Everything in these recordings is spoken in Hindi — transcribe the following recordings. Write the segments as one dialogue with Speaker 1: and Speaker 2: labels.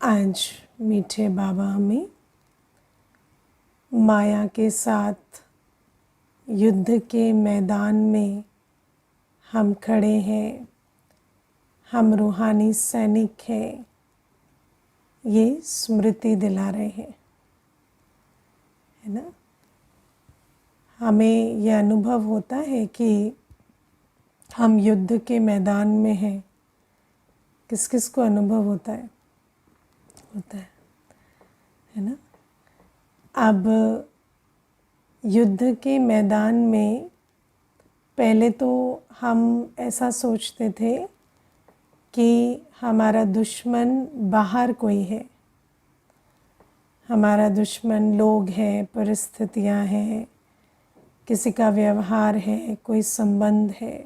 Speaker 1: आज मीठे बाबा हमें माया के साथ युद्ध के मैदान में हम खड़े हैं, हम रूहानी सैनिक हैं, ये स्मृति दिला रहे हैं, है ना। हमें यह अनुभव होता है कि हम युद्ध के मैदान में हैं। किस किस को अनुभव होता है? होता है ना। अब युद्ध के मैदान में पहले तो हम ऐसा सोचते थे कि हमारा दुश्मन बाहर कोई है, हमारा दुश्मन लोग हैं, परिस्थितियां हैं, किसी का व्यवहार है, कोई संबंध है।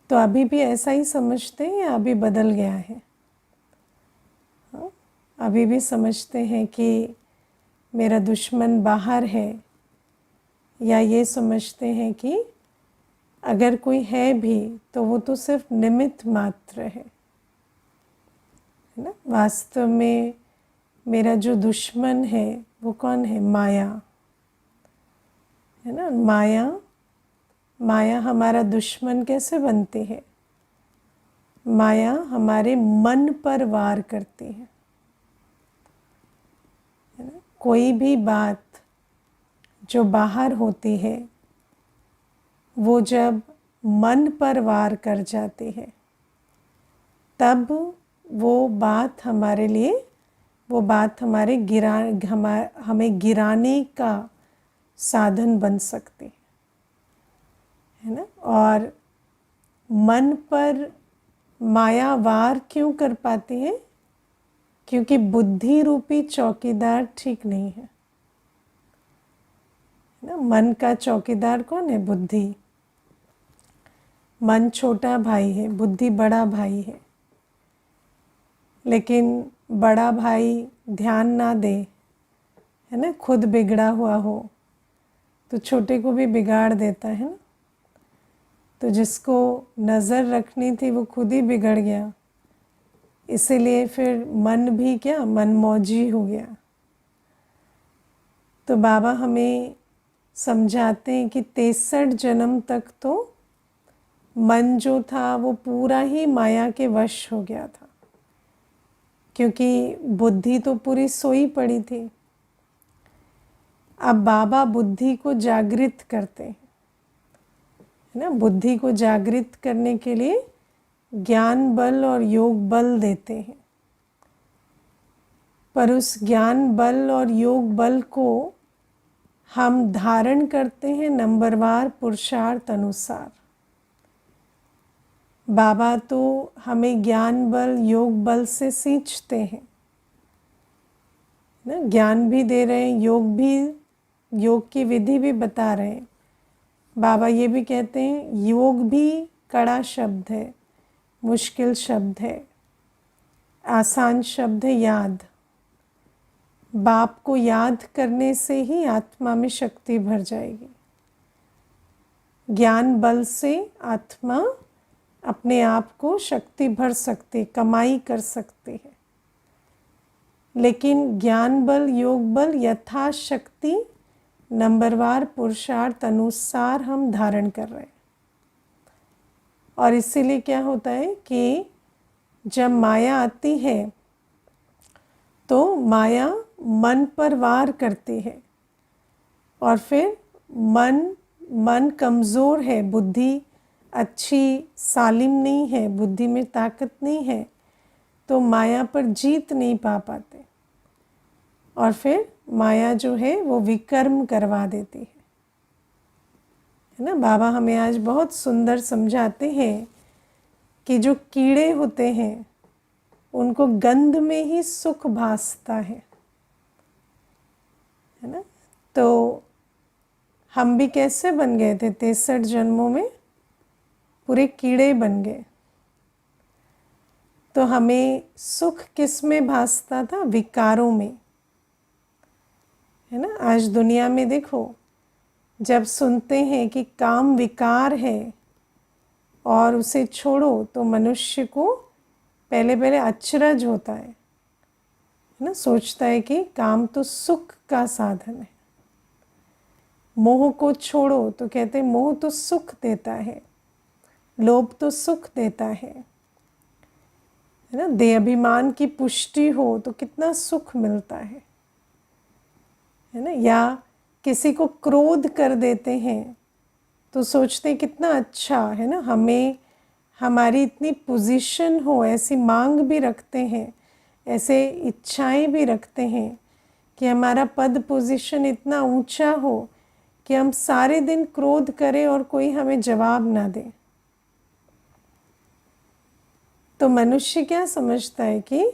Speaker 1: तो अभी भी ऐसा ही समझते हैं या अभी बदल गया है? अभी भी समझते हैं कि मेरा दुश्मन बाहर है, या ये समझते हैं कि अगर कोई है भी तो वो तो सिर्फ निमित्त मात्र है ना। वास्तव में मेरा जो दुश्मन है वो कौन है? माया, है ना। माया हमारा दुश्मन कैसे बनती है? माया हमारे मन पर वार करती है ना। कोई भी बात जो बाहर होती है वो जब मन पर वार कर जाती है तब वो बात हमारे लिए, वो बात हमें गिराने का साधन बन सकती है ना। और मन पर माया वार क्यों कर पाती है? क्योंकि बुद्धि रूपी चौकीदार ठीक नहीं है ना। मन का चौकीदार कौन है? बुद्धि। मन छोटा भाई है, बुद्धि बड़ा भाई है। लेकिन बड़ा भाई ध्यान ना दे, है ना, खुद बिगड़ा हुआ हो तो छोटे को भी बिगाड़ देता है ना। तो जिसको नज़र रखनी थी वो खुद ही बिगड़ गया, इसीलिए फिर मन भी क्या, मनमौजी हो गया। तो बाबा हमें समझाते हैं कि 63 जन्म तक तो मन जो था वो पूरा ही माया के वश हो गया था, क्योंकि बुद्धि तो पूरी सोई पड़ी थी। अब बाबा बुद्धि को जागृत करते हैं, है ना। बुद्धि को जागृत करने के लिए ज्ञान बल और योग बल देते हैं, पर उस ज्ञान बल और योग बल को हम धारण करते हैं नंबरवार पुरुषार्थ अनुसार। बाबा तो हमें ज्ञान बल योग बल से सींचते हैं ना, ज्ञान भी दे रहे हैं, योग की विधि भी बता रहे हैं। बाबा ये भी कहते हैं योग भी कड़ा शब्द है, मुश्किल शब्द है, आसान शब्द है याद। बाप को याद करने से ही आत्मा में शक्ति भर जाएगी। ज्ञान बल से आत्मा अपने आप को शक्ति भर सकती, कमाई कर सकती है। लेकिन ज्ञान बल योग बल यथाशक्ति नंबरवार पुरुषार्थ अनुसार हम धारण कर रहे हैं। और इसीलिए क्या होता है कि जब माया आती है तो माया मन पर वार करती है, और फिर मन कमज़ोर है, बुद्धि अच्छी सालिम नहीं है, बुद्धि में ताकत नहीं है, तो माया पर जीत नहीं पा पाते, और फिर माया जो है वो विकर्म करवा देती है ना। बाबा हमें आज बहुत सुंदर समझाते हैं कि जो कीड़े होते हैं उनको गंध में ही सुख भासता है ना। तो हम भी कैसे बन गए थे? 63 जन्मों में पूरे कीड़े बन गए। तो हमें सुख किस में भासता था? विकारों में, है ना। आज दुनिया में देखो, जब सुनते हैं कि काम विकार है और उसे छोड़ो, तो मनुष्य को पहले पहले अचरज होता है ना, सोचता है कि काम तो सुख का साधन है। मोह को छोड़ो तो कहते हैं मोह तो सुख देता है, लोभ तो सुख देता है ना। देहाभिमान की पुष्टि हो तो कितना सुख मिलता है ना। या किसी को क्रोध कर देते हैं तो सोचते हैं कितना अच्छा है ना, हमें हमारी इतनी पोजीशन हो, ऐसी मांग भी रखते हैं, ऐसे इच्छाएं भी रखते हैं कि हमारा पद पोजीशन इतना ऊंचा हो कि हम सारे दिन क्रोध करें और कोई हमें जवाब ना दे। तो मनुष्य क्या समझता है कि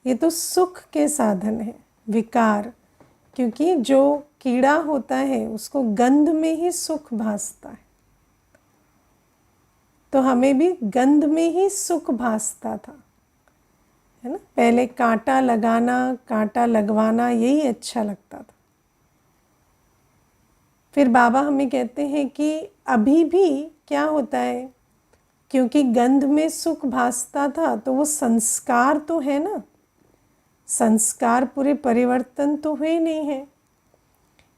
Speaker 1: ये तो सुख के साधन है, विकार, क्योंकि जो कीड़ा होता है उसको गंध में ही सुख भासता है। तो हमें भी गंध में ही सुख भासता था, है ना। पहले कांटा लगाना, कांटा लगवाना, यही अच्छा लगता था। फिर बाबा हमें कहते हैं कि अभी भी क्या होता है, क्योंकि गंध में सुख भासता था तो वो संस्कार तो है ना, संस्कार पूरे परिवर्तन तो हुए नहीं है,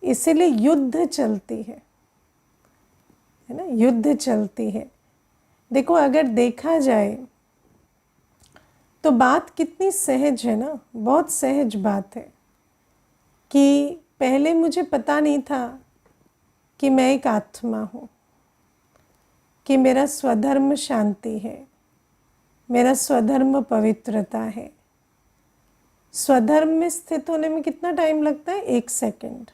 Speaker 1: इसीलिए युद्ध चलती है ना, युद्ध चलती है। देखो अगर देखा जाए तो बात कितनी सहज है ना, बहुत सहज बात है कि पहले मुझे पता नहीं था कि मैं एक आत्मा हूँ, कि मेरा स्वधर्म शांति है, मेरा स्वधर्म पवित्रता है। स्वधर्म में स्थित होने में कितना टाइम लगता है, 1 सेकंड,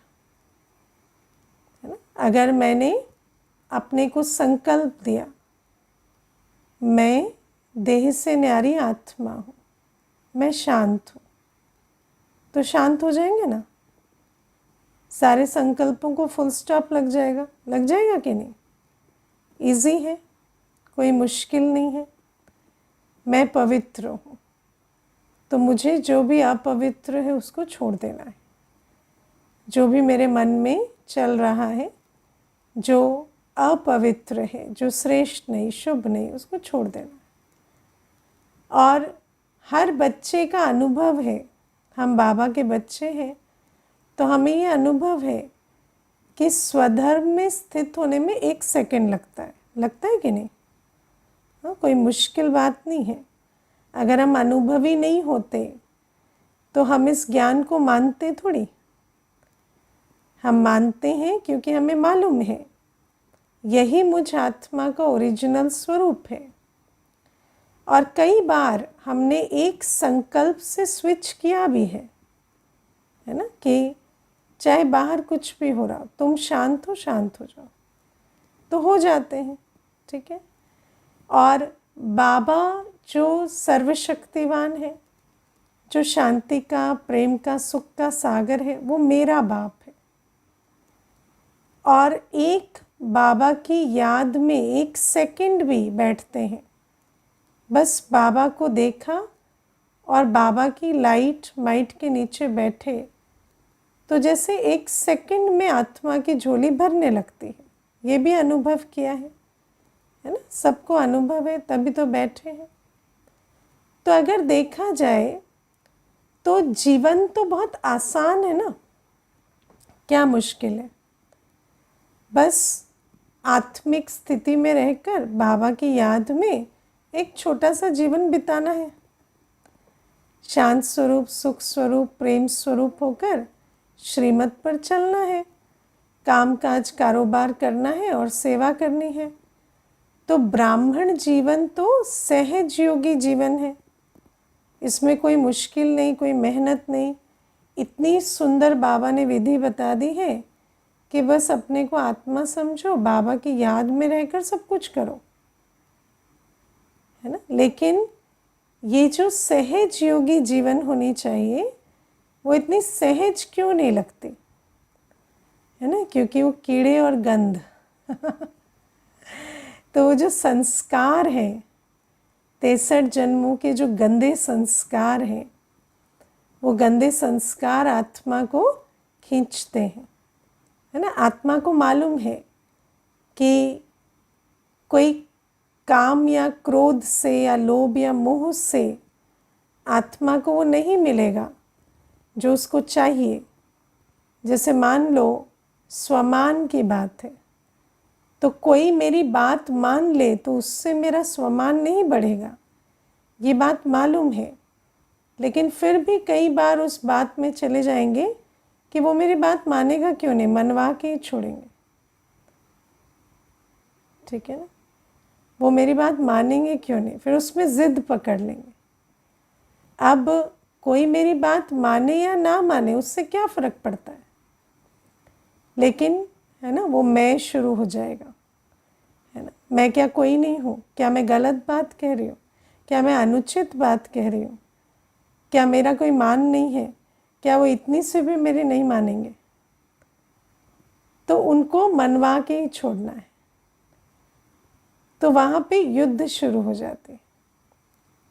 Speaker 1: है ना। अगर मैंने अपने को संकल्प दिया मैं देह से न्यारी आत्मा हूँ, मैं शांत हूँ, तो शांत हो जाएंगे ना, सारे संकल्पों को फुल स्टॉप लग जाएगा कि नहीं। इजी है, कोई मुश्किल नहीं है। मैं पवित्र हूँ तो मुझे जो भी अपवित्र है उसको छोड़ देना है, जो भी मेरे मन में चल रहा है, जो अपवित्र है, जो श्रेष्ठ नहीं, शुभ नहीं, उसको छोड़ देना है। और हर बच्चे का अनुभव है, हम बाबा के बच्चे हैं तो हमें ये अनुभव है कि स्वधर्म में स्थित होने में 1 सेकंड लगता है कि नहीं। हाँ, कोई मुश्किल बात नहीं है। अगर हम अनुभवी नहीं होते तो हम इस ज्ञान को मानते थोड़ी। हम मानते हैं क्योंकि हमें मालूम है यही मुझ आत्मा का ओरिजिनल स्वरूप है। और कई बार हमने एक संकल्प से स्विच किया भी है ना, कि चाहे बाहर कुछ भी हो रहा, तुम शांत हो जाओ, तो हो जाते हैं, ठीक है। और बाबा जो सर्वशक्तिवान है, जो शांति का, प्रेम का, सुख का सागर है, वो मेरा बाप है। और एक बाबा की याद में 1 सेकंड भी बैठते हैं, बस बाबा को देखा और बाबा की लाइट माइट के नीचे बैठे, तो जैसे 1 सेकंड में आत्मा की झोली भरने लगती है। ये भी अनुभव किया है ना, सबको अनुभव है, तभी तो बैठे हैं। तो अगर देखा जाए तो जीवन तो बहुत आसान है ना, क्या मुश्किल है। बस आत्मिक स्थिति में रहकर बाबा की याद में एक छोटा सा जीवन बिताना है, शांत स्वरूप, सुख स्वरूप, प्रेम स्वरूप होकर श्रीमत पर चलना है, काम काज कारोबार करना है और सेवा करनी है। तो ब्राह्मण जीवन तो सहज योगी जीवन है, इसमें कोई मुश्किल नहीं, कोई मेहनत नहीं। इतनी सुंदर बाबा ने विधि बता दी है कि बस अपने को आत्मा समझो, बाबा की याद में रहकर सब कुछ करो, है ना। लेकिन ये जो सहज योगी जीवन होनी चाहिए वो इतनी सहज क्यों नहीं लगती, है ना, क्योंकि वो कीड़े और गंध तो वो जो संस्कार है, 63 जन्मों के जो गंदे संस्कार हैं, वो गंदे संस्कार आत्मा को खींचते हैं, है ना। आत्मा को मालूम है कि कोई काम या क्रोध से या लोभ या मोह से आत्मा को वो नहीं मिलेगा जो उसको चाहिए। जैसे मान लो स्वमान की बात है, तो कोई मेरी बात मान ले तो उससे मेरा स्वमान नहीं बढ़ेगा, ये बात मालूम है। लेकिन फिर भी कई बार उस बात में चले जाएंगे कि वो मेरी बात मानेगा क्यों नहीं, मनवा के ही छोड़ेंगे। ठीक है ना, वो मेरी बात मानेंगे क्यों नहीं, फिर उसमें ज़िद पकड़ लेंगे। अब कोई मेरी बात माने या ना माने उससे क्या फ़र्क पड़ता है, लेकिन है ना वो मैं शुरू हो जाएगा। है ना, मैं क्या कोई नहीं हूँ? क्या मैं गलत बात कह रही हूँ? क्या मैं अनुचित बात कह रही हूँ? क्या मेरा कोई मान नहीं है? क्या वो इतनी से भी मेरे नहीं मानेंगे? तो उनको मनवा के ही छोड़ना है। तो वहाँ पे युद्ध शुरू हो जाते हैं,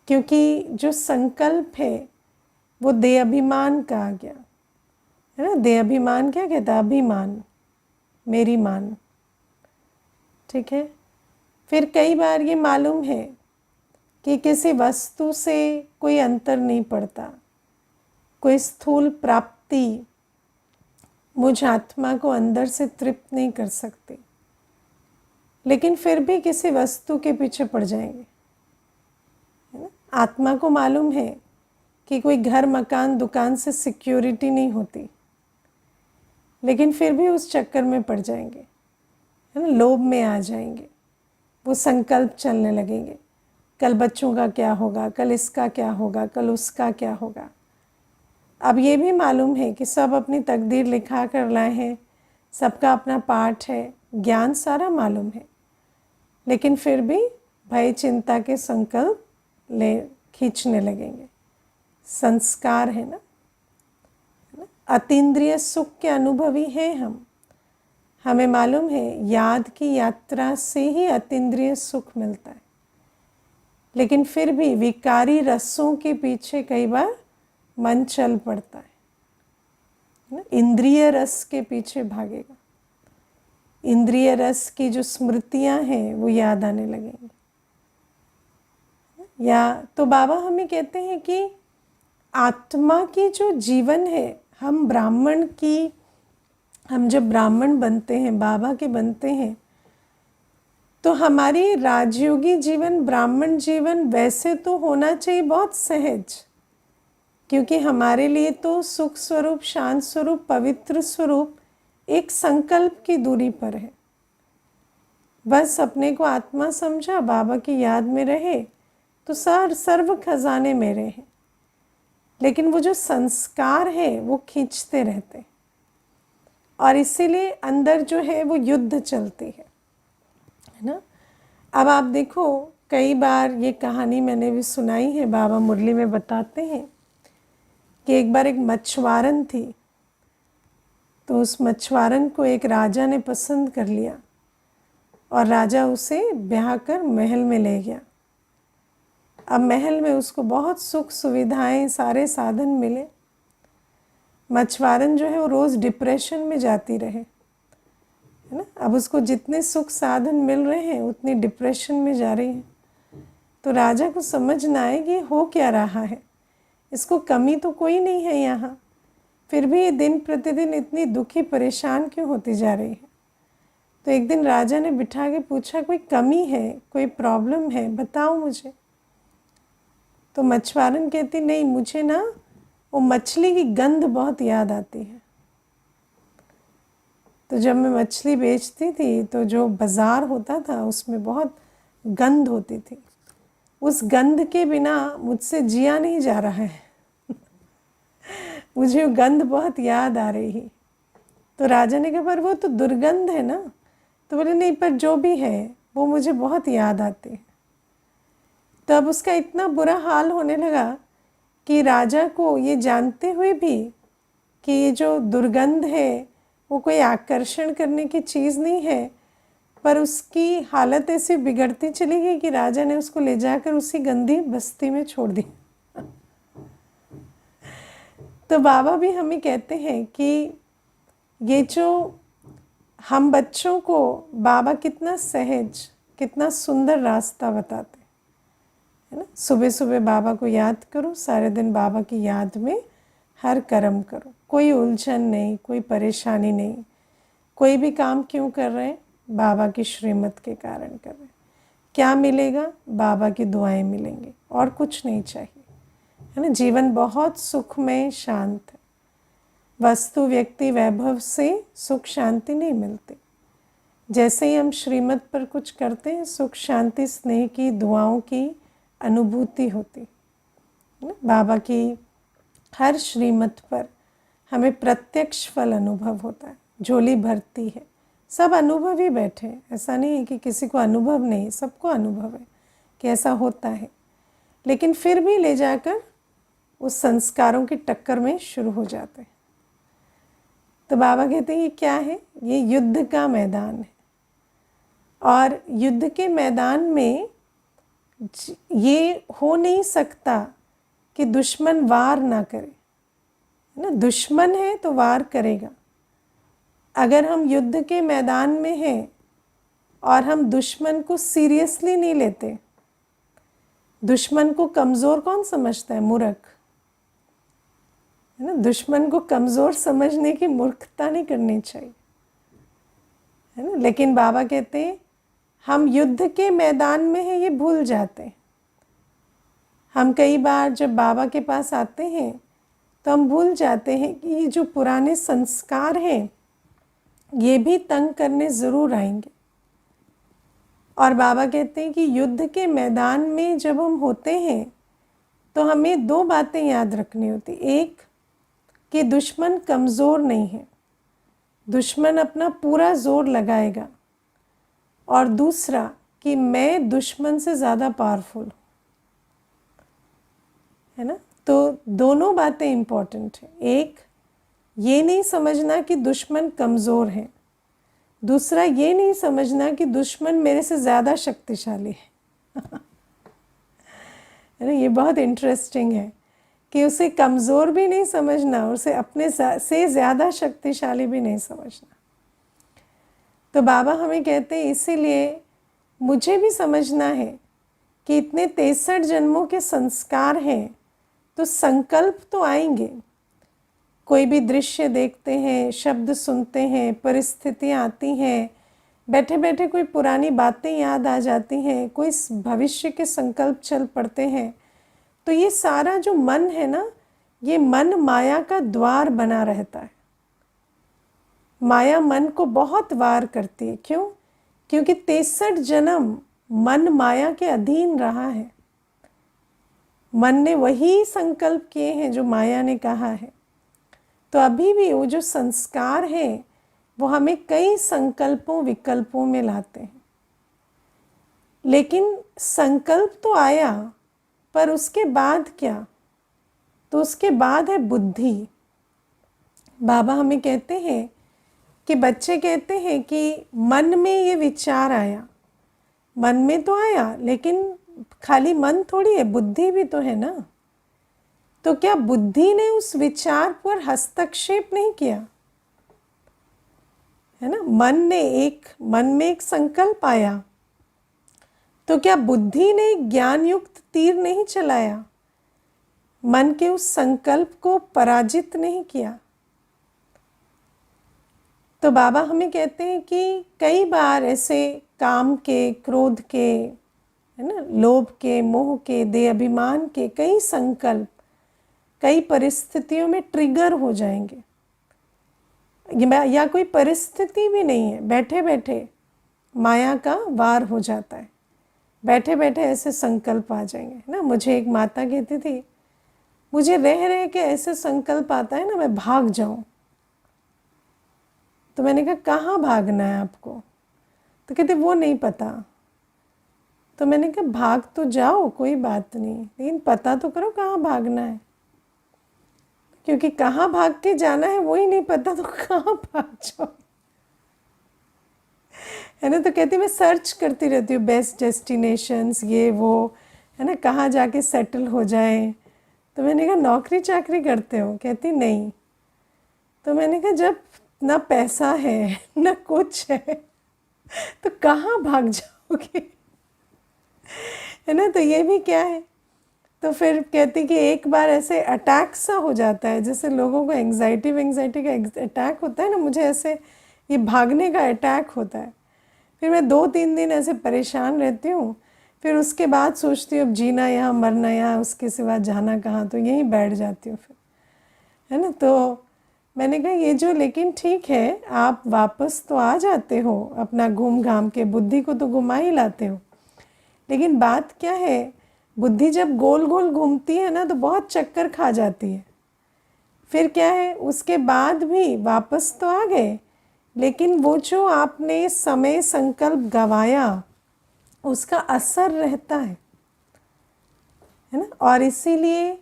Speaker 1: क्योंकि जो संकल्प है वो देह अभिमान का आ गया है ना। देह अभिमान क्या कहता है? अभिमान, मेरी मान। ठीक है, फिर कई बार ये मालूम है कि किसी वस्तु से कोई अंतर नहीं पड़ता, कोई स्थूल प्राप्ति मुझ आत्मा को अंदर से तृप्त नहीं कर सकती, लेकिन फिर भी किसी वस्तु के पीछे पड़ जाएंगे। है ना, आत्मा को मालूम है कि कोई घर मकान दुकान से सिक्योरिटी नहीं होती, लेकिन फिर भी उस चक्कर में पड़ जाएंगे, है ना, लोभ में आ जाएंगे। वो संकल्प चलने लगेंगे, कल बच्चों का क्या होगा, कल इसका क्या होगा, कल उसका क्या होगा। अब ये भी मालूम है कि सब अपनी तकदीर लिखा कर लाए हैं, सबका अपना पाठ है, ज्ञान सारा मालूम है, लेकिन फिर भी भय चिंता के संकल्प ले खींचने लगेंगे। संस्कार है ना, अतीन्द्रिय सुख के अनुभवी हैं हम। हमें मालूम है याद की यात्रा से ही अतीन्द्रिय सुख मिलता है, लेकिन फिर भी विकारी रसों के पीछे कई बार मन चल पड़ता है। इंद्रिय रस के पीछे भागेगा, इंद्रिय रस की जो स्मृतियां हैं वो याद आने लगेंगी। या तो बाबा हमें कहते हैं कि आत्मा की जो जीवन है, हम ब्राह्मण की, हम जब ब्राह्मण बनते हैं, बाबा के बनते हैं, तो हमारी राजयोगी जीवन, ब्राह्मण जीवन वैसे तो होना चाहिए बहुत सहज, क्योंकि हमारे लिए तो सुख स्वरूप, शांत स्वरूप, पवित्र स्वरूप एक संकल्प की दूरी पर है। बस अपने को आत्मा समझा, बाबा की याद में रहे तो सर्व खजाने मेरे हैं। लेकिन वो जो संस्कार है वो खींचते रहते, और इसीलिए अंदर जो है वो युद्ध चलती है ना। अब आप देखो, कई बार ये कहानी मैंने भी सुनाई है, बाबा मुरली में बताते हैं कि एक बार एक मछुआरन थी, तो उस मछुआरन को एक राजा ने पसंद कर लिया और राजा उसे ब्याह कर महल में ले गया। अब महल में उसको बहुत सुख सुविधाएं, सारे साधन मिले। मछुआरन जो है वो रोज़ डिप्रेशन में जाती रहे, है ना। अब उसको जितने सुख साधन मिल रहे हैं उतनी डिप्रेशन में जा रही है। तो राजा को समझ ना आए कि हो क्या रहा है, इसको कमी तो कोई नहीं है यहाँ, फिर भी ये दिन प्रतिदिन इतनी दुखी परेशान क्यों होती जा रही है। तो एक दिन राजा ने बिठा के पूछा, कोई कमी है, कोई प्रॉब्लम है, बताओ मुझे। तो मछुआरन कहती, नहीं, मुझे ना वो मछली की गंध बहुत याद आती है। तो जब मैं मछली बेचती थी तो जो बाज़ार होता था उसमें बहुत गंध होती थी, उस गंध के बिना मुझसे जिया नहीं जा रहा है मुझे वो गंध बहुत याद आ रही है। तो राजा ने कहा, पर वो तो दुर्गंध है ना। तो बोले, नहीं, पर जो भी है वो मुझे बहुत याद आती है। तो अब उसका इतना बुरा हाल होने लगा कि राजा को ये जानते हुए भी कि ये जो दुर्गंध है वो कोई आकर्षण करने की चीज़ नहीं है, पर उसकी हालत ऐसी बिगड़ती चली गई कि राजा ने उसको ले जाकर उसी गंदी बस्ती में छोड़ दी। तो बाबा भी हमें कहते हैं कि ये जो हम बच्चों को बाबा कितना सहज, कितना सुंदर रास्ता बताते है ना। सुबह सुबह बाबा को याद करो, सारे दिन बाबा की याद में हर कर्म करो, कोई उलझन नहीं, कोई परेशानी नहीं। कोई भी काम क्यों कर रहे हैं? बाबा की श्रीमत के कारण कर रहे हैं। क्या मिलेगा? बाबा की दुआएं मिलेंगी, और कुछ नहीं चाहिए, है ना। जीवन बहुत सुखमय शांत है। वस्तु व्यक्ति वैभव से सुख शांति नहीं मिलती। जैसे ही हम श्रीमत पर कुछ करते हैं, सुख शांति स्नेह की दुआओं की अनुभूति होती है ना। बाबा की हर श्रीमत पर हमें प्रत्यक्ष फल अनुभव होता है। झोली भरती है, सब अनुभव ही बैठे हैं। ऐसा नहीं है कि किसी को अनुभव नहीं, सबको अनुभव है कि ऐसा होता है, लेकिन फिर भी ले जाकर उस संस्कारों की टक्कर में शुरू हो जाते हैं। तो बाबा कहते हैं ये क्या है? ये युद्ध का मैदान है, और युद्ध के मैदान में ये हो नहीं सकता कि दुश्मन वार ना करे, है ना। दुश्मन है तो वार करेगा। अगर हम युद्ध के मैदान में हैं और हम दुश्मन को सीरियसली नहीं लेते, दुश्मन को कमज़ोर कौन समझता है? मूर्ख, है ना। दुश्मन को कमज़ोर समझने की मूर्खता नहीं करनी चाहिए, है ना। लेकिन बाबा कहते हैं हम युद्ध के मैदान में हैं, ये भूल जाते हैं। हम कई बार जब बाबा के पास आते हैं तो हम भूल जाते हैं कि ये जो पुराने संस्कार हैं ये भी तंग करने ज़रूर आएंगे। और बाबा कहते हैं कि युद्ध के मैदान में जब हम होते हैं तो हमें दो बातें याद रखनी होती। एक कि दुश्मन कमज़ोर नहीं है, दुश्मन अपना पूरा ज़ोर लगाएगा। और दूसरा कि मैं दुश्मन से ज़्यादा पावरफुल हूँ, है ना। तो दोनों बातें इम्पॉर्टेंट हैं। एक, ये नहीं समझना कि दुश्मन कमज़ोर है। दूसरा, ये नहीं समझना कि दुश्मन मेरे से ज़्यादा शक्तिशाली है है ना। ये बहुत इंटरेस्टिंग है कि उसे कमज़ोर भी नहीं समझना, उसे अपने से ज़्यादा शक्तिशाली भी नहीं समझना। तो बाबा हमें कहते हैं इसीलिए मुझे भी समझना है कि इतने 63 जन्मों के संस्कार हैं, तो संकल्प तो आएंगे। कोई भी दृश्य देखते हैं, शब्द सुनते हैं, परिस्थितियाँ आती हैं, बैठे बैठे कोई पुरानी बातें याद आ जाती हैं, कोई भविष्य के संकल्प चल पड़ते हैं। तो ये सारा जो मन है ना, ये मन माया का द्वार बना रहता है। माया मन को बहुत वार करती है। क्यों? क्योंकि 63 जन्म मन माया के अधीन रहा है। मन ने वही संकल्प किए हैं जो माया ने कहा है। तो अभी भी वो जो संस्कार हैं वो हमें कई संकल्पों विकल्पों में लाते हैं। लेकिन संकल्प तो आया, पर उसके बाद क्या? तो उसके बाद है बुद्धि। बाबा हमें कहते हैं कि बच्चे कहते हैं कि मन में ये विचार आया, मन में तो आया, लेकिन खाली मन थोड़ी है, बुद्धि भी तो है ना। तो क्या बुद्धि ने उस विचार पर हस्तक्षेप नहीं किया? है ना। मन में एक संकल्प आया, तो क्या बुद्धि ने ज्ञान युक्त तीर नहीं चलाया? मन के उस संकल्प को पराजित नहीं किया? तो बाबा हमें कहते हैं कि कई बार ऐसे काम के, क्रोध के, है ना, लोभ के, मोह के, देह अभिमान के कई संकल्प कई परिस्थितियों में ट्रिगर हो जाएंगे। या कोई परिस्थिति भी नहीं है, बैठे बैठे माया का वार हो जाता है, बैठे बैठे ऐसे संकल्प आ जाएंगे, है ना। मुझे एक माता कहती थी, मुझे रह रह के ऐसे संकल्प आता है ना, मैं भाग जाऊं। तो मैंने कहा कहाँ भागना है आपको? तो कहते वो नहीं पता। तो मैंने कहा भाग तो जाओ, कोई बात नहीं, लेकिन पता तो करो कहाँ भागना है, क्योंकि कहाँ भाग के जाना है वही नहीं पता, तो कहाँ भाग जाओ, है ना। तो कहती मैं सर्च करती रहती हूँ बेस्ट डेस्टिनेशंस, ये वो, है ना, कहाँ जाके सेटल हो जाए। तो मैंने कहा नौकरी चाकरी करते हो? कहती नहीं। तो मैंने कहा जब ना पैसा है ना कुछ है, तो कहाँ भाग जाओगे? है ना। तो ये भी क्या है, तो फिर कहती कि एक बार ऐसे अटैक सा हो जाता है, जैसे लोगों को एंग्जाइटी का अटैक होता है ना, मुझे ऐसे ये भागने का अटैक होता है। फिर मैं 2-3 दिन ऐसे परेशान रहती हूँ, फिर उसके बाद सोचती हूँ अब जीना यहाँ मरना यहाँ, उसके सिवा जाना कहाँ, तो यहीं बैठ जाती हूँ फिर, है ना। तो मैंने कहा ये जो, लेकिन ठीक है आप वापस तो आ जाते हो अपना घूम घाम के, बुद्धि को तो घुमा ही लाते हो, लेकिन बात क्या है, बुद्धि जब गोल गोल घूमती है ना तो बहुत चक्कर खा जाती है। फिर क्या है, उसके बाद भी वापस तो आ गए, लेकिन वो जो आपने समय संकल्प गवाया उसका असर रहता है ना। और इसीलिए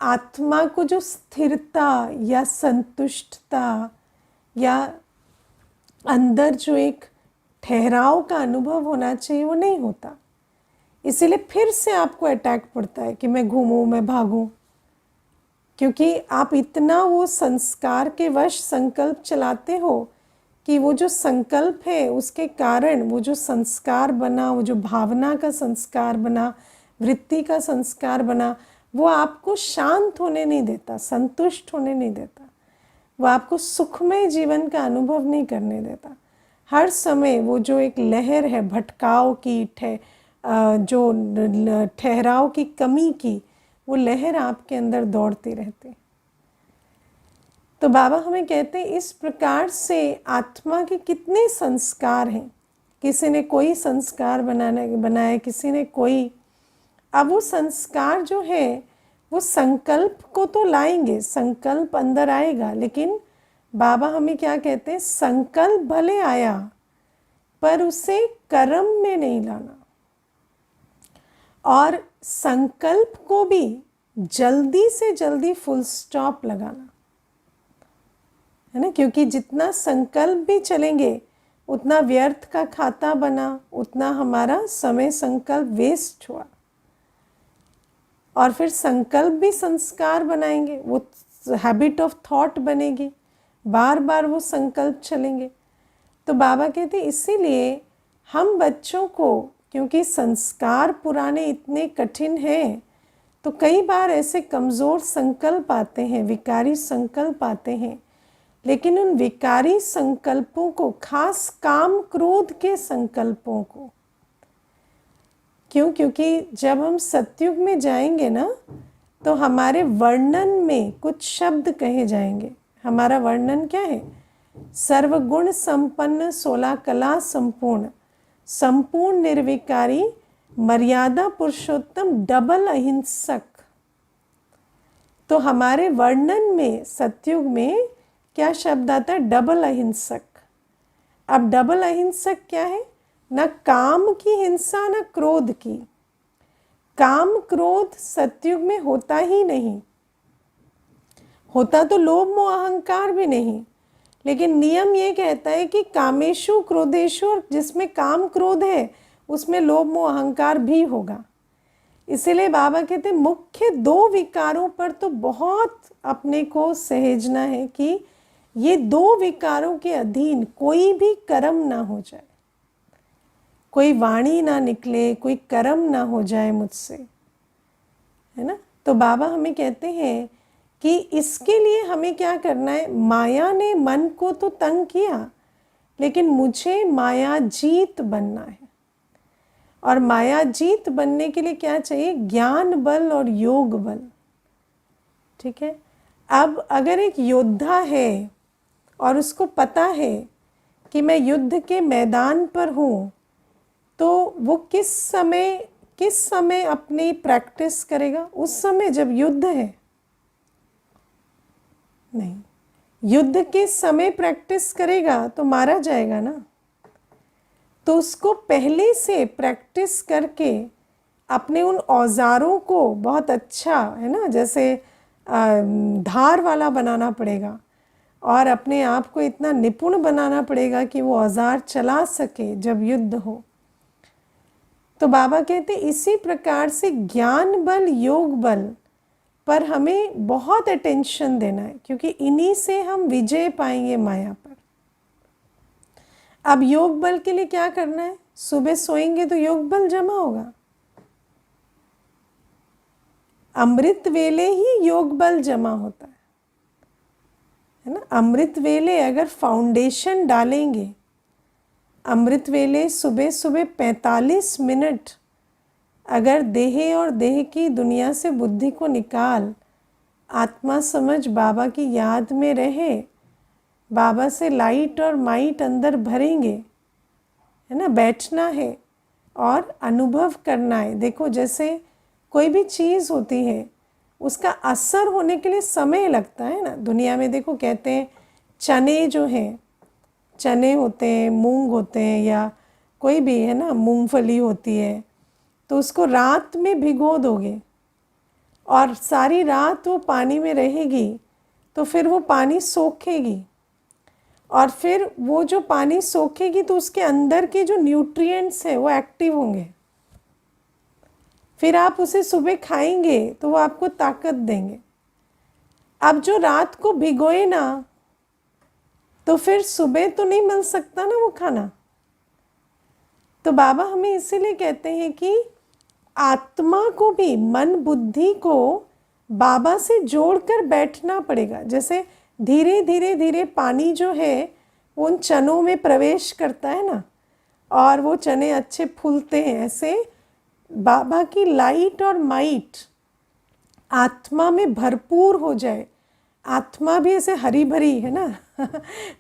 Speaker 1: आत्मा को जो स्थिरता या संतुष्टता या अंदर जो एक ठहराव का अनुभव होना चाहिए वो नहीं होता। इसीलिए फिर से आपको अटैक पड़ता है कि मैं घूमूं, मैं भागूं, क्योंकि आप इतना वो संस्कार के वश संकल्प चलाते हो कि वो जो संकल्प है उसके कारण वो जो संस्कार बना, वो जो भावना का संस्कार बना, वृत्ति का संस्कार बना, वो आपको शांत होने नहीं देता, संतुष्ट होने नहीं देता, वो आपको सुखमय जीवन का अनुभव नहीं करने देता। हर समय वो जो एक लहर है भटकाव की, जो ठहराव की कमी की, वो लहर आपके अंदर दौड़ती रहती। तो बाबा हमें कहते हैं इस प्रकार से आत्मा के कितने संस्कार हैं, किसी ने कोई संस्कार बनाया, किसी ने कोई। अब वो संस्कार जो है वो संकल्प को तो लाएंगे, संकल्प अंदर आएगा, लेकिन बाबा हमें क्या कहते हैं, संकल्प भले आया पर उसे कर्म में नहीं लाना, और संकल्प को भी जल्दी से जल्दी फुल स्टॉप लगाना, है ना। क्योंकि जितना संकल्प भी चलेंगे उतना व्यर्थ का खाता बना, उतना हमारा समय संकल्प वेस्ट हुआ। और फिर संकल्प भी संस्कार बनाएंगे, वो हैबिट ऑफ थॉट बनेगी, बार बार वो संकल्प चलेंगे। तो बाबा कहते इसीलिए हम बच्चों को, क्योंकि संस्कार पुराने इतने कठिन हैं, तो कई बार ऐसे कमज़ोर संकल्प आते हैं, विकारी संकल्प आते हैं, लेकिन उन विकारी संकल्पों को, खास काम क्रोध के संकल्पों को, क्योंकि जब हम सतयुग में जाएंगे ना तो हमारे वर्णन में कुछ शब्द कहे जाएंगे। हमारा वर्णन क्या है, सर्वगुण संपन्न, 16 कला संपूर्ण, संपूर्ण निर्विकारी, मर्यादा पुरुषोत्तम, डबल अहिंसक। तो हमारे वर्णन में सतयुग में क्या शब्द आता है, डबल अहिंसक। अब डबल अहिंसक क्या है, न काम की हिंसा न क्रोध की। काम क्रोध सतयुग में होता ही नहीं, होता तो लोभ मोह अहंकार भी नहीं, लेकिन नियम ये कहता है कि कामेशु क्रोधेशु, और जिसमें काम क्रोध है उसमें लोभ मोह अहंकार भी होगा। इसीलिए बाबा कहते हैं मुख्य 2 विकारों पर तो बहुत अपने को सहेजना है कि ये 2 विकारों के अधीन कोई भी कर्म ना हो जाए, कोई वाणी ना निकले, कोई कर्म ना हो जाए मुझसे, है ना। तो बाबा हमें कहते हैं कि इसके लिए हमें क्या करना है, माया ने मन को तो तंग किया, लेकिन मुझे माया जीत बनना है। और माया जीत बनने के लिए क्या चाहिए, ज्ञान बल और योग बल। ठीक है। अब अगर एक योद्धा है और उसको पता है कि मैं युद्ध के मैदान पर हूँ, तो वो किस समय अपनी प्रैक्टिस करेगा, उस समय जब युद्ध है नहीं। युद्ध के समय प्रैक्टिस करेगा तो मारा जाएगा ना। तो उसको पहले से प्रैक्टिस करके अपने उन औजारों को बहुत अच्छा, है ना, जैसे धार वाला बनाना पड़ेगा, और अपने आप को इतना निपुण बनाना पड़ेगा कि वो औजार चला सके जब युद्ध हो। तो बाबा कहते इसी प्रकार से ज्ञान बल योग बल पर हमें बहुत अटेंशन देना है, क्योंकि इन्हीं से हम विजय पाएंगे माया पर। अब योग बल के लिए क्या करना है, सुबह सोएंगे तो योग बल जमा होगा, अमृत वेले ही योग बल जमा होता है ना। अमृत वेले अगर फाउंडेशन डालेंगे, अमृत वेले सुबह सुबह 45 मिनट अगर देह और देह की दुनिया से बुद्धि को निकाल आत्मा समझ बाबा की याद में रहे, बाबा से लाइट और माइट अंदर भरेंगे, है ना। बैठना है और अनुभव करना है। देखो जैसे कोई भी चीज़ होती है उसका असर होने के लिए समय लगता है ना। दुनिया में देखो कहते हैं चने जो हैं, चने होते हैं, मूंग होते हैं, या कोई भी है ना, मूंगफली होती है, तो उसको रात में भिगो दोगे और सारी रात वो पानी में रहेगी तो फिर वो पानी सोखेगी, और फिर वो जो पानी सोखेगी तो उसके अंदर के जो न्यूट्रिएंट्स हैं वो एक्टिव होंगे, फिर आप उसे सुबह खाएंगे तो वो आपको ताकत देंगे। अब जो रात को भिगोए ना तो फिर सुबह तो नहीं मिल सकता ना वो खाना। तो बाबा हमें इसीलिए कहते हैं कि आत्मा को भी, मन बुद्धि को बाबा से जोड़कर बैठना पड़ेगा। जैसे धीरे धीरे धीरे पानी जो है उन चनों में प्रवेश करता है ना, और वो चने अच्छे फूलते हैं, ऐसे बाबा की लाइट और माइट आत्मा में भरपूर हो जाए, आत्मा भी ऐसे हरी भरी है ना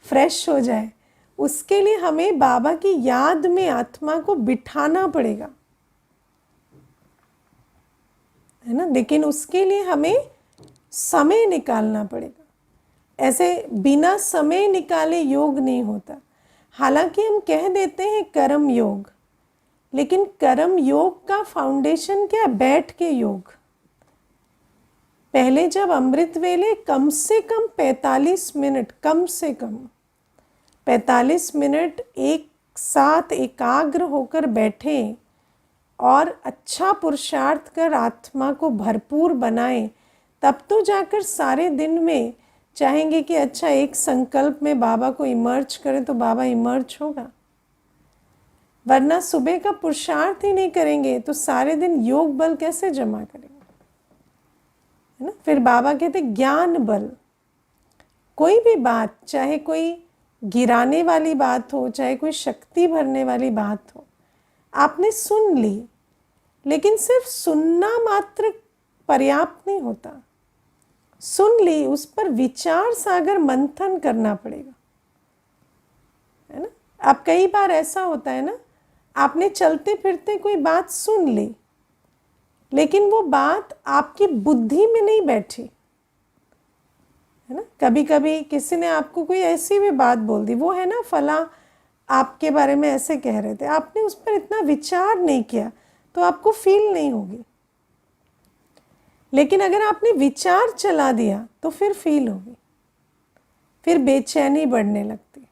Speaker 1: फ्रेश हो जाए, उसके लिए हमें बाबा की याद में आत्मा को बिठाना पड़ेगा, है ना। लेकिन उसके लिए हमें समय निकालना पड़ेगा। ऐसे बिना समय निकाले योग नहीं होता। हालांकि हम कह देते हैं कर्म योग, लेकिन कर्म योग का फाउंडेशन क्या? बैठ के योग। पहले जब अमृत वेले कम से कम 45 मिनट, कम से कम 45 मिनट एक साथ एकाग्र होकर बैठे और अच्छा पुरुषार्थ कर आत्मा को भरपूर बनाएं, तब तो जाकर सारे दिन में चाहेंगे कि अच्छा एक संकल्प में बाबा को इमर्ज करें तो बाबा इमर्ज होगा। वरना सुबह का पुरुषार्थ ही नहीं करेंगे तो सारे दिन योग बल कैसे जमा करेंगे, है ना। फिर बाबा कहते ज्ञान बल। कोई भी बात, चाहे कोई गिराने वाली बात हो, चाहे कोई शक्ति भरने वाली बात हो, आपने सुन ली, लेकिन सिर्फ सुनना मात्र पर्याप्त नहीं होता। सुन ली, उस पर विचार सागर मंथन करना पड़ेगा, है ना। अब कई बार ऐसा होता है ना, आपने चलते फिरते कोई बात सुन ली, लेकिन वो बात आपकी बुद्धि में नहीं बैठी, है ना। कभी कभी किसी ने आपको कोई ऐसी भी बात बोल दी, वो है ना फला आपके बारे में ऐसे कह रहे थे, आपने उस पर इतना विचार नहीं किया तो आपको फील नहीं होगी। लेकिन अगर आपने विचार चला दिया तो फिर फील होगी, फिर बेचैनी बढ़ने लगती।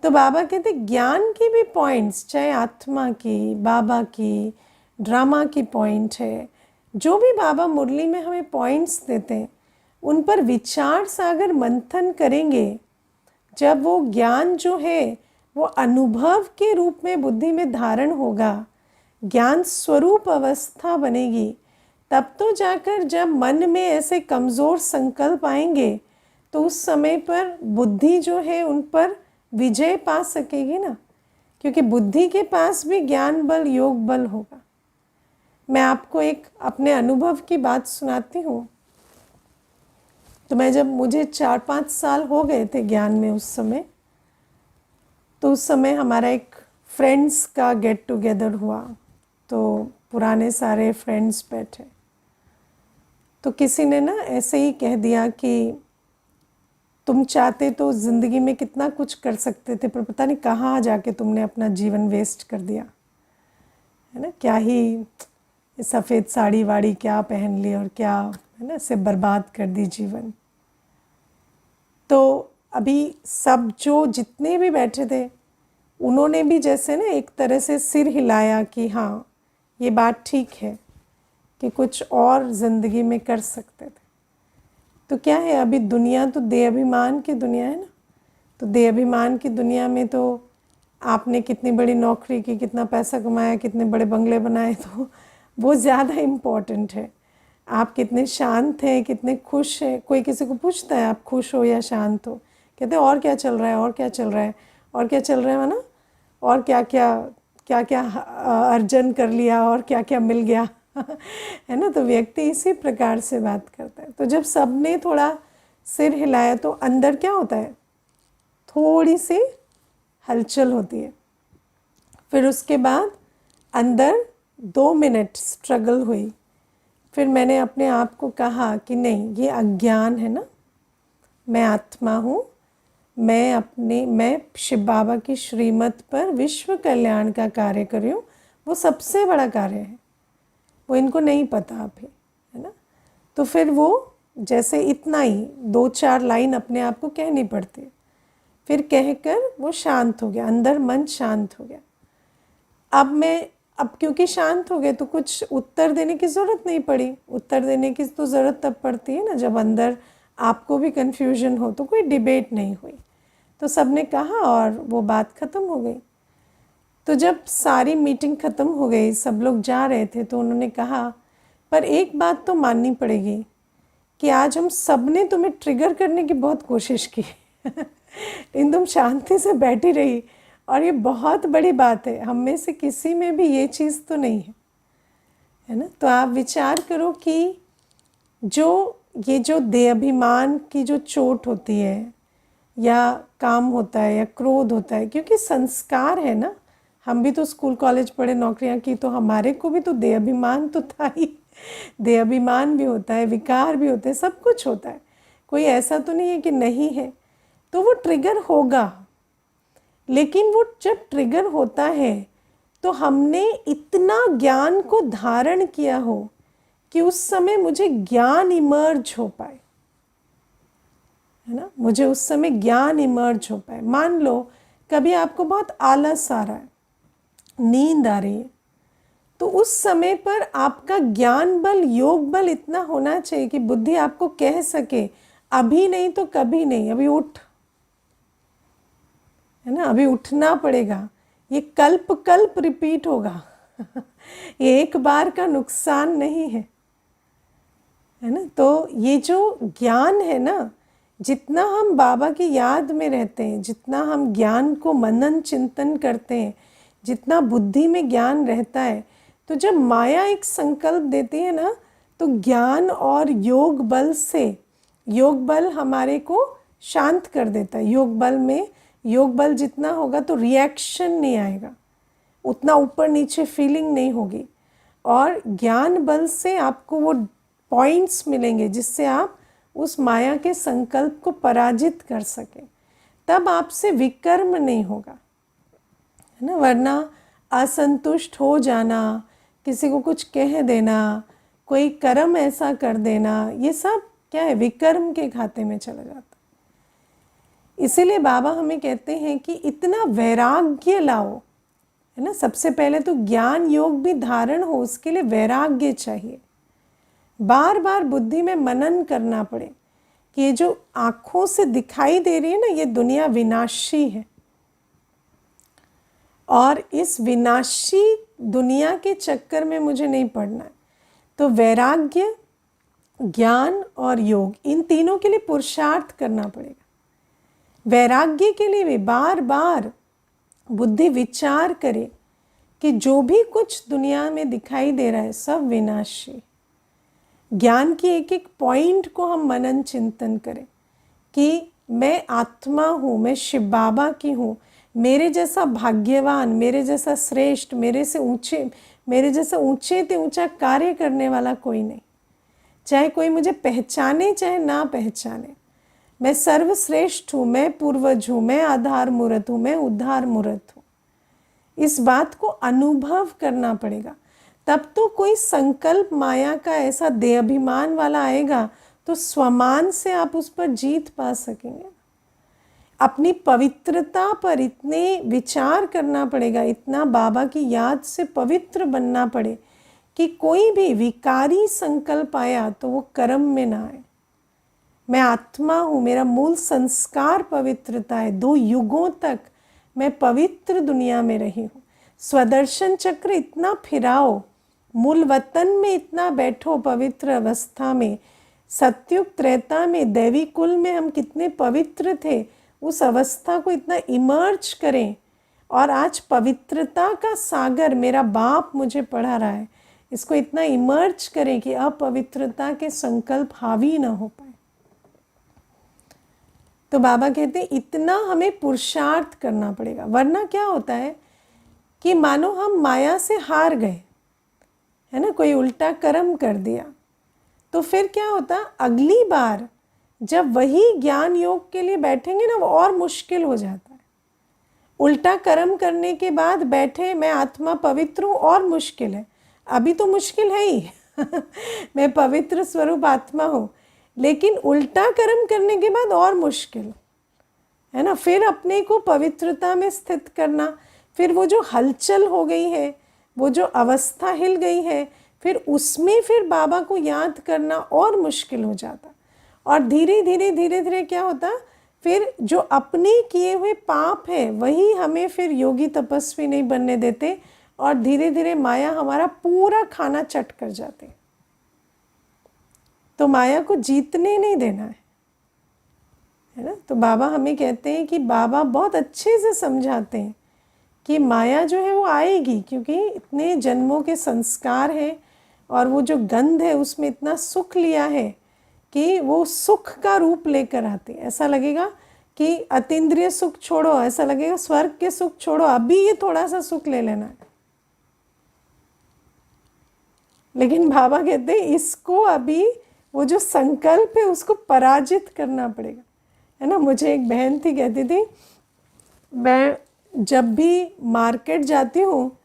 Speaker 1: तो बाबा कहते ज्ञान की भी पॉइंट्स, चाहे आत्मा की, बाबा की, ड्रामा की पॉइंट है, जो भी बाबा मुरली में हमें पॉइंट्स देते हैं, उन पर विचार सागर मंथन करेंगे। जब वो ज्ञान जो है वो अनुभव के रूप में बुद्धि में धारण होगा, ज्ञान स्वरूप अवस्था बनेगी, तब तो जाकर जब मन में ऐसे कमज़ोर संकल्प आएंगे तो उस समय पर बुद्धि जो है उन पर विजय पा सकेगी ना, क्योंकि बुद्धि के पास भी ज्ञान बल, योग बल होगा। मैं आपको एक अपने अनुभव की बात सुनाती हूँ। तो मैं जब, मुझे 4-5 साल हो गए थे ज्ञान में उस समय, तो उस समय हमारा एक फ्रेंड्स का गेट टुगेदर हुआ, तो पुराने सारे फ्रेंड्स बैठे, तो किसी ने ना ऐसे ही कह दिया कि तुम चाहते तो ज़िंदगी में कितना कुछ कर सकते थे, पर पता नहीं कहाँ जाके तुमने अपना जीवन वेस्ट कर दिया, है ना। क्या ही सफ़ेद साड़ी वाड़ी क्या पहन ली और क्या, है ना, से बर्बाद कर दी जीवन। तो अभी सब जो जितने भी बैठे थे उन्होंने भी जैसे ना एक तरह से सिर हिलाया कि हाँ ये बात ठीक है कि कुछ और ज़िंदगी में कर सकते थे। तो क्या है, अभी दुनिया तो देह अभिमान की दुनिया है ना, तो देह अभिमान की दुनिया में तो आपने कितनी बड़ी नौकरी की, कितना पैसा कमाया, कितने बड़े बंगले बनाए, तो वो ज़्यादा इम्पोर्टेंट है। आप कितने शांत हैं, कितने खुश हैं। कोई किसी को पूछता है आप खुश हो या शांत हो, कहते हैं और क्या चल रहा है, और क्या चल रहा है, और क्या चल रहा है, ना और क्या क्या अर्जन कर लिया, और क्या क्या मिल गया है ना। तो व्यक्ति इसी प्रकार से बात करता है। तो जब सबने थोड़ा सिर हिलाया तो अंदर क्या होता है, थोड़ी सी हलचल होती है। फिर उसके बाद अंदर 2 मिनट स्ट्रगल हुई। फिर मैंने अपने आप को कहा कि नहीं, ये अज्ञान है ना, मैं आत्मा हूँ, मैं शिव बाबा की श्रीमत पर विश्व कल्याण का कार्य कर रही हूँ। वो सबसे बड़ा कार्य है, वो इनको नहीं पता अभी, है ना। तो फिर वो जैसे इतना ही 2-4 लाइन अपने आप को कहनी पड़ती है। फिर कहकर वो शांत हो गया, अंदर मन शांत हो गया। अब क्योंकि शांत हो गए तो कुछ उत्तर देने की ज़रूरत नहीं पड़ी। उत्तर देने की तो ज़रूरत तब पड़ती है ना जब अंदर आपको भी कन्फ्यूजन हो। तो कोई डिबेट नहीं हुई, तो सबने कहा और वो बात ख़त्म हो गई। तो जब सारी मीटिंग ख़त्म हो गई, सब लोग जा रहे थे, तो उन्होंने कहा पर एक बात तो माननी पड़ेगी कि आज हम सब ने तुम्हें ट्रिगर करने की बहुत कोशिश की लेकिन तुम शांति से बैठी रही, और ये बहुत बड़ी बात है। हम में से किसी में भी ये चीज़ तो नहीं है ना। तो आप विचार करो कि ये जो देहाभिमान की जो चोट होती है, या काम होता है, या क्रोध होता है, क्योंकि संस्कार है ना। हम भी तो स्कूल कॉलेज पढ़े, नौकरियां की, तो हमारे को भी तो देहाभिमान तो था ही। देहाभिमान भी होता है, विकार भी होते हैं, सब कुछ होता है। कोई ऐसा तो नहीं है कि नहीं है। तो वो ट्रिगर होगा, लेकिन वो जब ट्रिगर होता है तो हमने इतना ज्ञान को धारण किया हो कि उस समय मुझे ज्ञान इमर्ज हो पाए, है ना। मुझे उस समय ज्ञान इमर्ज हो पाए। मान लो कभी आपको बहुत आलस आ रहा है, नींद आ रही है, तो उस समय पर आपका ज्ञान बल, योग बल इतना होना चाहिए कि बुद्धि आपको कह सके अभी नहीं तो कभी नहीं, अभी उठ, है ना, अभी उठना पड़ेगा। ये कल्प कल्प रिपीट होगा ये एक बार का नुकसान नहीं है, है ना। तो ये जो ज्ञान है ना, जितना हम बाबा की याद में रहते हैं, जितना हम ज्ञान को मनन चिंतन करते हैं, जितना बुद्धि में ज्ञान रहता है, तो जब माया एक संकल्प देती है ना, तो ज्ञान और योग बल से, योग बल हमारे को शांत कर देता है। योग बल जितना होगा तो रिएक्शन नहीं आएगा, उतना ऊपर नीचे फीलिंग नहीं होगी, और ज्ञान बल से आपको वो पॉइंट्स मिलेंगे जिससे आप उस माया के संकल्प को पराजित कर सकें। तब आपसे विकर्म नहीं होगा, है ना। वरना असंतुष्ट हो जाना, किसी को कुछ कह देना, कोई कर्म ऐसा कर देना, ये सब क्या है, विकर्म के खाते में चला जाता। इसीलिए बाबा हमें कहते हैं कि इतना वैराग्य लाओ, है ना। सबसे पहले तो ज्ञान योग भी धारण हो, उसके लिए वैराग्य चाहिए। बार बार बुद्धि में मनन करना पड़े कि ये जो आँखों से दिखाई दे रही है ना, ये दुनिया विनाशी है, और इस विनाशी दुनिया के चक्कर में मुझे नहीं पड़ना है। तो वैराग्य, ज्ञान और योग, इन तीनों के लिए पुरुषार्थ करना पड़ेगा। वैराग्य के लिए भी बार बार बुद्धि विचार करे कि जो भी कुछ दुनिया में दिखाई दे रहा है सब विनाशी। ज्ञान की एक एक पॉइंट को हम मनन चिंतन करें कि मैं आत्मा हूँ, मैं शिव बाबा की हूँ, मेरे जैसा भाग्यवान, मेरे जैसा श्रेष्ठ, मेरे जैसा ऊंचे से ऊंचा कार्य करने वाला कोई नहीं। चाहे कोई मुझे पहचाने चाहे ना पहचाने, मैं सर्वश्रेष्ठ हूँ, मैं पूर्वज हूँ, मैं आधार मूर्त हूँ, मैं उद्धार मूर्त हूँ। इस बात को अनुभव करना पड़ेगा। तब तो कोई संकल्प माया का ऐसा देहाभिमान वाला आएगा तो स्वमान से आप उस पर जीत पा सकेंगे। अपनी पवित्रता पर इतने विचार करना पड़ेगा, इतना बाबा की याद से पवित्र बनना पड़े कि कोई भी विकारी संकल्प आया तो वो कर्म में ना आए। मैं आत्मा हूँ, मेरा मूल संस्कार पवित्रता है, 2 युगों तक मैं पवित्र दुनिया में रही हूँ। स्वदर्शन चक्र इतना फिराओ मूल वतन में इतना बैठो पवित्र अवस्था में, सत्युग त्रेता में दैवी कुल में हम कितने पवित्र थे, उस अवस्था को इतना इमर्ज करें। और आज पवित्रता का सागर मेरा बाप मुझे पढ़ा रहा है, इसको इतना इमर्ज करें कि अपवित्रता के संकल्प हावी ना हो पाए। तो बाबा कहते हैं इतना हमें पुरुषार्थ करना पड़ेगा, वरना क्या होता है कि मानो हम माया से हार गए, है ना, कोई उल्टा कर्म कर दिया, तो फिर क्या होता, अगली बार जब वही ज्ञान योग के लिए बैठेंगे ना, वो और मुश्किल हो जाता है। उल्टा कर्म करने के बाद बैठे मैं आत्मा पवित्र हूँ, और मुश्किल है, अभी तो मुश्किल है ही मैं पवित्र स्वरूप आत्मा हूँ, लेकिन उल्टा कर्म करने के बाद और मुश्किल है ना। फिर अपने को पवित्रता में स्थित करना, फिर वो जो हलचल हो गई है, वो जो अवस्था हिल गई है, फिर उसमें फिर बाबा को याद करना और मुश्किल हो जाता। और धीरे धीरे क्या होता, फिर जो अपने किए हुए पाप है वही हमें फिर योगी तपस्वी नहीं बनने देते, और धीरे धीरे माया हमारा पूरा खाना चट कर जाती। तो माया को जीतने नहीं देना है ना। तो बाबा हमें कहते हैं कि बाबा बहुत अच्छे से समझाते हैं कि माया जो है वो आएगी, क्योंकि इतने जन्मों के संस्कार हैं, और वो जो गंध है उसमें इतना सुख लिया है कि वो सुख का रूप लेकर आते। ऐसा लगेगा कि अतीन्द्रिय सुख छोड़ो, ऐसा लगेगा स्वर्ग के सुख छोड़ो, अभी ये थोड़ा सा सुख ले लेना है। लेकिन बाबा कहते हैं इसको अभी वो जो संकल्प है उसको पराजित करना पड़ेगा, है ना। मुझे एक बहन थी, कहती थी मैं जब भी मार्केट जाती हूँ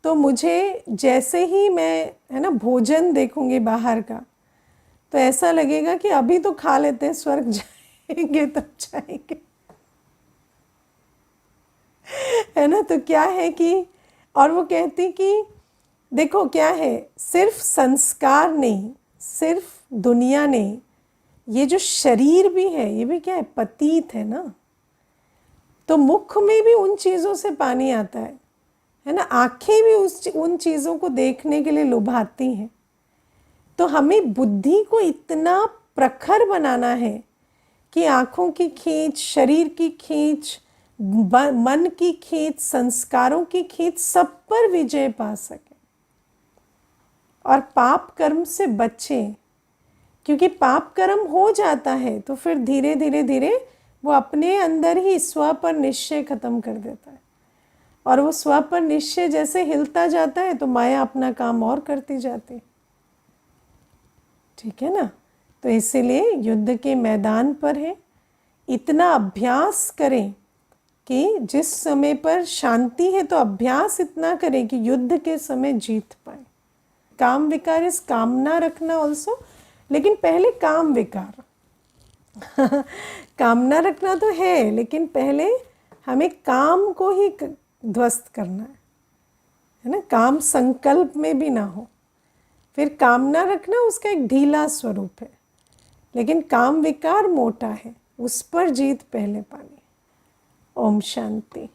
Speaker 1: तो मुझे जैसे ही मैं, है ना, भोजन देखूंगी बाहर का, तो ऐसा लगेगा कि अभी तो खा लेते हैं, स्वर्ग जाएंगे तब जाएंगे है ना। तो क्या है कि, और वो कहती कि देखो क्या है, सिर्फ संस्कार नहीं, सिर्फ दुनिया नहीं, ये जो शरीर भी है ये भी क्या है, पतीत है ना। तो मुख में भी उन चीज़ों से पानी आता है ना, आँखें भी उन चीज़ों को देखने के लिए लुभाती हैं। तो हमें बुद्धि को इतना प्रखर बनाना है कि आँखों की खींच, शरीर की खींच, मन की खींच, संस्कारों की खींच, सब पर विजय पा सके, और पाप कर्म से बचें। क्योंकि पाप कर्म हो जाता है तो फिर धीरे धीरे वो अपने अंदर ही स्व पर निश्चय खत्म कर देता है, और वो स्व पर निश्चय जैसे हिलता जाता है तो माया अपना काम और करती जाती। ठीक है ना। तो इसीलिए युद्ध के मैदान पर है, इतना अभ्यास करें कि जिस समय पर शांति है तो अभ्यास इतना करें कि युद्ध के समय जीत पाए। काम विकार इस कामना रखना ऑल्सो, लेकिन पहले काम विकार कामना रखना तो है, लेकिन पहले हमें काम को ही ध्वस्त करना है ना। काम संकल्प में भी ना हो, फिर कामना रखना उसका एक ढीला स्वरूप है, लेकिन काम विकार मोटा है, उस पर जीत पहले पानी। ओम शांति।